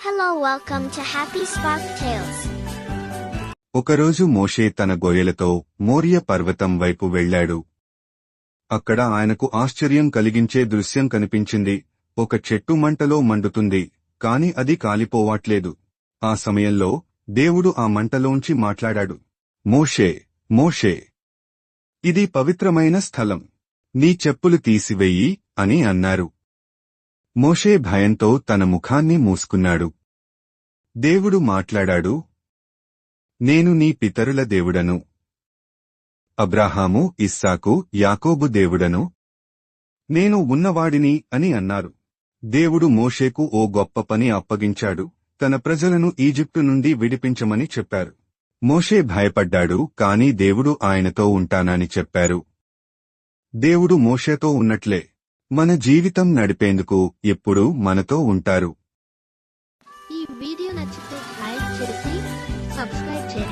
Hello, welcome to Happy Spark Tales. ఒకరోజు మోషే తన గొర్రెలతో మోరియా పర్వతం వైపు వెళ్ళాడు. అక్కడ ఆయనకు ఆశ్చర్యం కలిగించే దృశ్యం కనిపించింది. ఒక చెట్టు మంటలో మండుతుంది, కాని అది కాలిపోవట్లేదు. ఆ సమయంలో దేవుడు ఆ మంటలోంచి మాట్లాడాడు. మోషే, మోషే, ఇది పవిత్రమైన స్థలం. నీ చెప్పులు తీసివెయ్యి అని అన్నారు. మోషే భయంతో తన ముఖాన్ని మూసుకున్నాడు. దేవుడు మాట్లాడాడు. నేను నీ పితరుల దేవుడను, అబ్రాహాము, ఇస్సాకు, యాకోబు దేవుడను. నేను ఉన్నవాడిని అని అన్నారు. దేవుడు మోషేకు ఓ గొప్ప పని అప్పగించాడు. తన ప్రజలను ఈజిప్టు నుండి విడిపించమని చెప్పారు. మోషే భయపడ్డాడు, కాని దేవుడు ఆయనతో ఉంటానని చెప్పారు. దేవుడు మోషేతో ఉన్నట్లే మన జీవితం నడిపేందుకు ఎప్పుడూ మనతో ఉంటారు. ఈ వీడియో నచ్చితే లైక్ చేసి సబ్స్క్రైబ్ చేయండి.